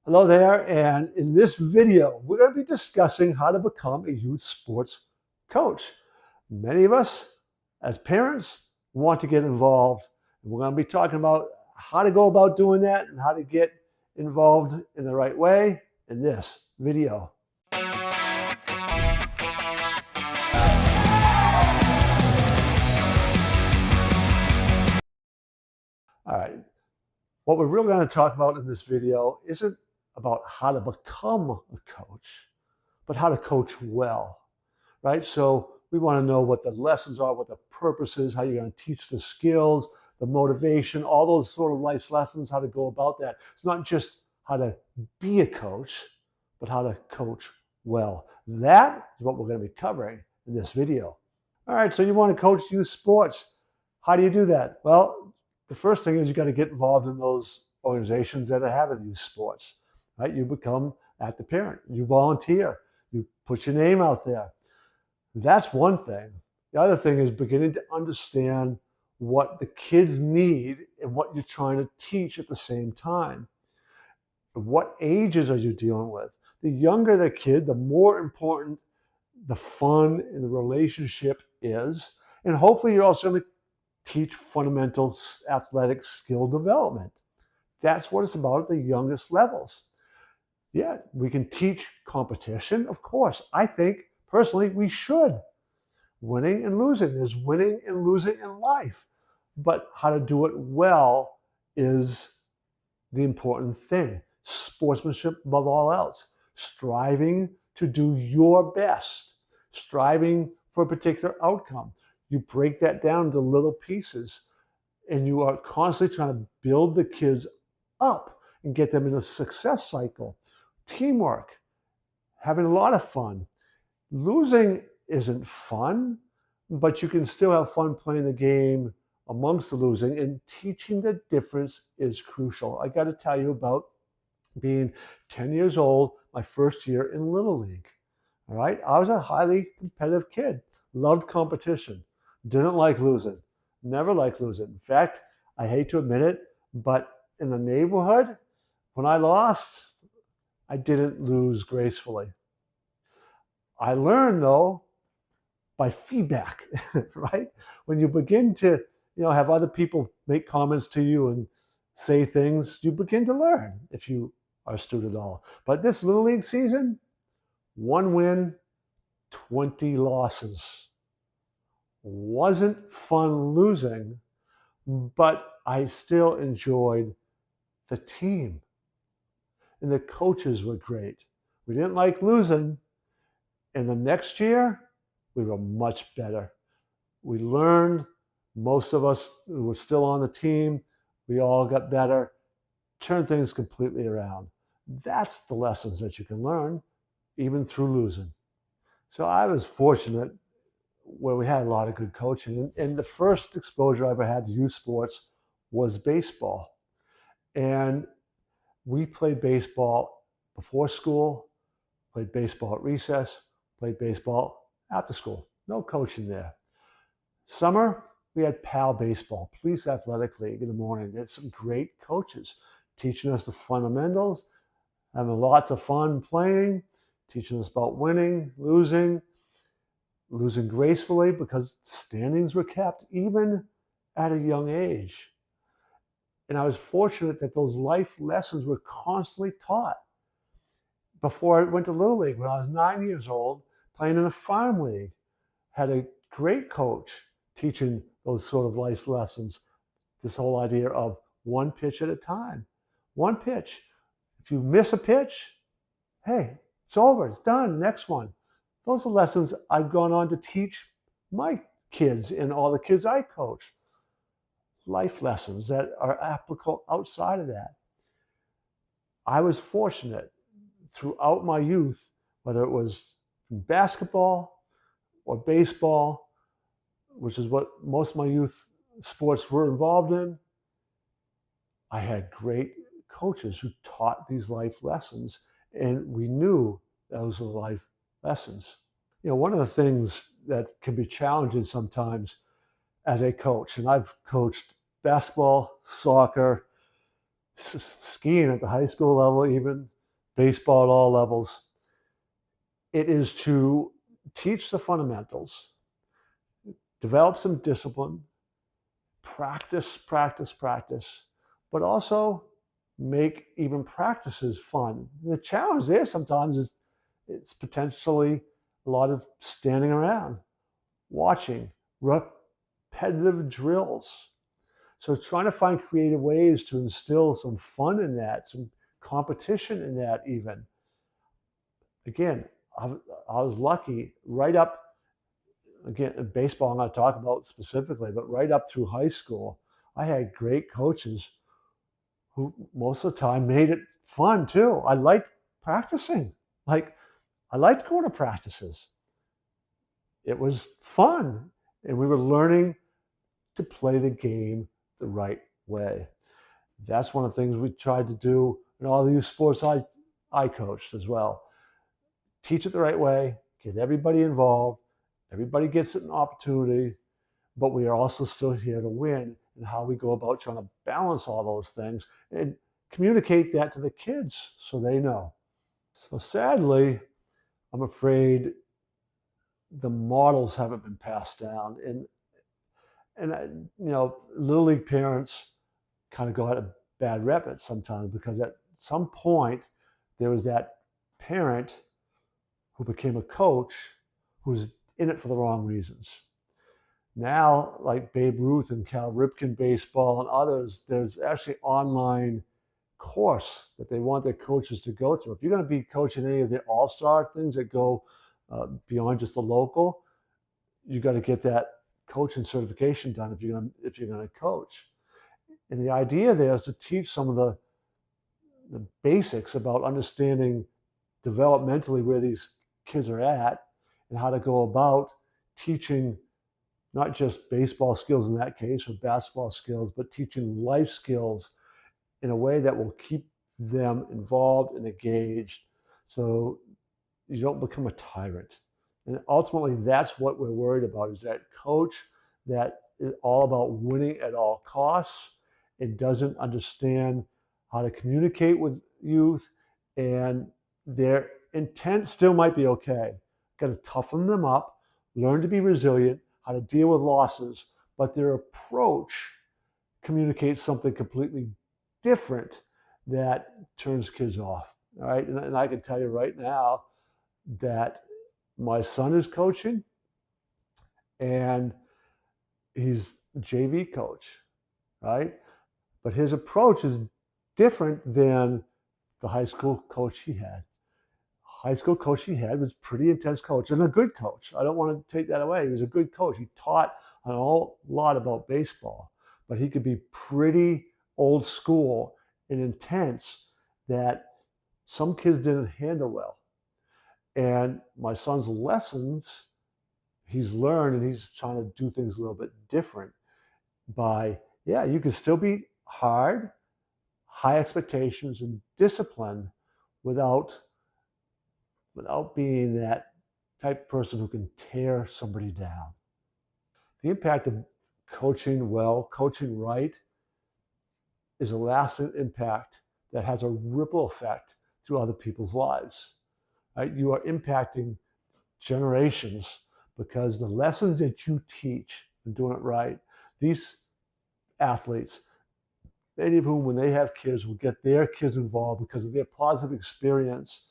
Hello there, and in this video, we're going to be discussing how to become a youth sports coach. Many of us, as parents, want to get involved, and we're going to be talking about how to go about doing that and how to get involved in the right way in this video. All right, what we're really going to talk about in this video isn't about how to become a coach, but how to coach well. Right? So we want to know what the lessons are, what the purpose is, how you're going to teach the skills, the motivation, all those sort of life lessons, how to go about that. It's not just how to be a coach, but how to coach well. That is what we're going to be covering in this video. All right, so you want to coach youth sports. How do you do that? Well, the first thing is you got to get involved in those organizations that are having youth sports. Right? You become at the parent. You volunteer. You put your name out there. That's one thing. The other thing is beginning to understand what the kids need and what you're trying to teach at the same time. What ages are you dealing with? The younger the kid, the more important the fun and the relationship is. And hopefully you're also going to teach fundamental athletic skill development. That's what it's about at the youngest levels. Yeah, we can teach competition, of course. I think personally we should. Winning and losing. There's winning and losing in life. But how to do it well is the important thing. Sportsmanship above all else. Striving to do your best. Striving for a particular outcome. You break that down into little pieces and you are constantly trying to build the kids up and get them in a success cycle. Teamwork. Having a lot of fun. Losing isn't fun, but you can still have fun playing the game amongst the losing, and teaching the difference is crucial. I got to tell you about being 10 years old, my first year in Little League. All right, I was a highly competitive kid, loved competition, didn't like losing, never liked losing. In fact, I hate to admit it, but in the neighborhood, when I lost, I didn't lose gracefully. I learned though by feedback, right? When you begin to, have other people make comments to you and say things, you begin to learn if you are astute at all. But this Little League season, 1 win, 20 losses. Wasn't fun losing, but I still enjoyed the team. And the coaches were great. We didn't like losing. And the next year, we were much better. We learned, most of us who were still on the team, we all got better, turned things completely around. That's the lessons that you can learn, even through losing. So I was fortunate where we had a lot of good coaching. And the first exposure I ever had to youth sports was baseball. And we played baseball before school, played baseball at recess, played baseball after school. No coaching there. Summer, we had PAL Baseball, Police Athletic League in the morning. They had some great coaches teaching us the fundamentals, having lots of fun playing, teaching us about winning, losing gracefully because standings were kept even at a young age. And I was fortunate that those life lessons were constantly taught. Before I went to Little League, when I was 9 years old, playing in the farm league, had a great coach teaching those sort of life lessons. This whole idea of one pitch at a time. One pitch. If you miss a pitch, hey, it's over, it's done, next one. Those are lessons I've gone on to teach my kids and all the kids I coach. Life lessons that are applicable outside of that. I was fortunate throughout my youth, whether it was basketball or baseball, which is what most of my youth sports were involved in, I had great coaches who taught these life lessons, and we knew those were life lessons. One of the things that can be challenging sometimes as a coach, and I've coached basketball, soccer, skiing at the high school level even, baseball at all levels. It is to teach the fundamentals, develop some discipline, practice, practice, practice, but also make even practices fun. The challenge there sometimes is it's potentially a lot of standing around, watching, repetitive drills. So trying to find creative ways to instill some fun in that, some competition in that even. Again, I, I was lucky right up, again, baseball I'm not talking about specifically, but right up through high school, I had great coaches who most of the time made it fun too. I liked practicing. Like, I liked going to practices. It was fun. And we were learning to play the game the right way. That's one of the things we tried to do in all the youth sports I coached as well. Teach it the right way, get everybody involved, everybody gets an opportunity, but we are also still here to win, and how we go about trying to balance all those things and communicate that to the kids so they know. So sadly, I'm afraid the models haven't been passed down. And Little League parents kind of go at a bad rep at sometimes, because at some point there was that parent who became a coach who's in it for the wrong reasons. Now, like Babe Ruth and Cal Ripken baseball and others, there's actually online course that they want their coaches to go through. If you're going to be coaching any of the all-star things that go beyond just the local, you got to get that coaching certification done if you're going to coach. And the idea there is to teach some of the basics about understanding developmentally where these kids are at, and how to go about teaching not just baseball skills in that case or basketball skills, but teaching life skills in a way that will keep them involved and engaged, so you don't become a tyrant. And ultimately, that's what we're worried about, is that coach that is all about winning at all costs and doesn't understand how to communicate with youth, and their intent still might be okay. Got to toughen them up, learn to be resilient, how to deal with losses, but their approach communicates something completely different that turns kids off. All right. And I can tell you right now that my son is coaching, and he's JV coach, right? But his approach is different than the high school coach he had. High school coach he had was pretty intense coach, and a good coach. I don't want to take that away. He was a good coach. He taught a lot about baseball, but he could be pretty old school and intense that some kids didn't handle well. And my son's lessons, he's learned, and he's trying to do things a little bit different by, yeah, you can still be hard, high expectations and discipline without being that type of person who can tear somebody down. The impact of coaching well, coaching right, is a lasting impact that has a ripple effect through other people's lives. Right? You are impacting generations, because the lessons that you teach and doing it right, these athletes, many of whom, when they have kids, will get their kids involved because of their positive experience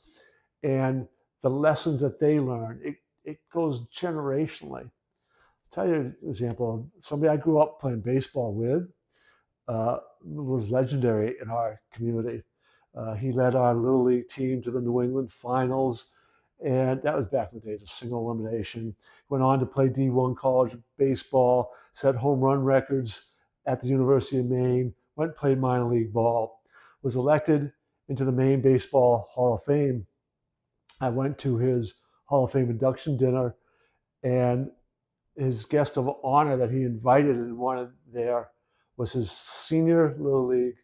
and the lessons that they learn. It goes generationally. I'll tell you an example. Somebody I grew up playing baseball with was legendary in our community. He led our Little League team to the New England finals, and that was back in the days of single elimination. Went on to play D1 college baseball, set home run records at the University of Maine, went and played minor league ball, was elected into the Maine Baseball Hall of Fame. I went to his Hall of Fame induction dinner, and his guest of honor that he invited and wanted there was his senior Little League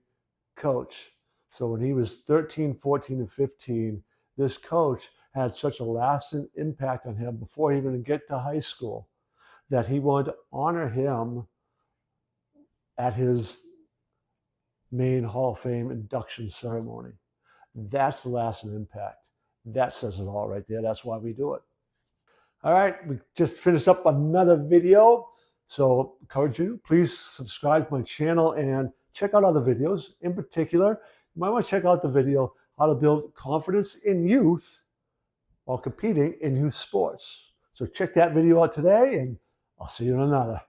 coach. So when he was 13, 14, and 15, this coach had such a lasting impact on him before he even get to high school that he wanted to honor him at his Maine Hall of Fame induction ceremony. That's the lasting impact. That says it all right there. That's why we do it. All right, we just finished up another video. So encourage you, please subscribe to my channel and check out other videos. In particular, you might want to check out the video, how to build confidence in youth while competing in youth sports. So check that video out today, and I'll see you in another.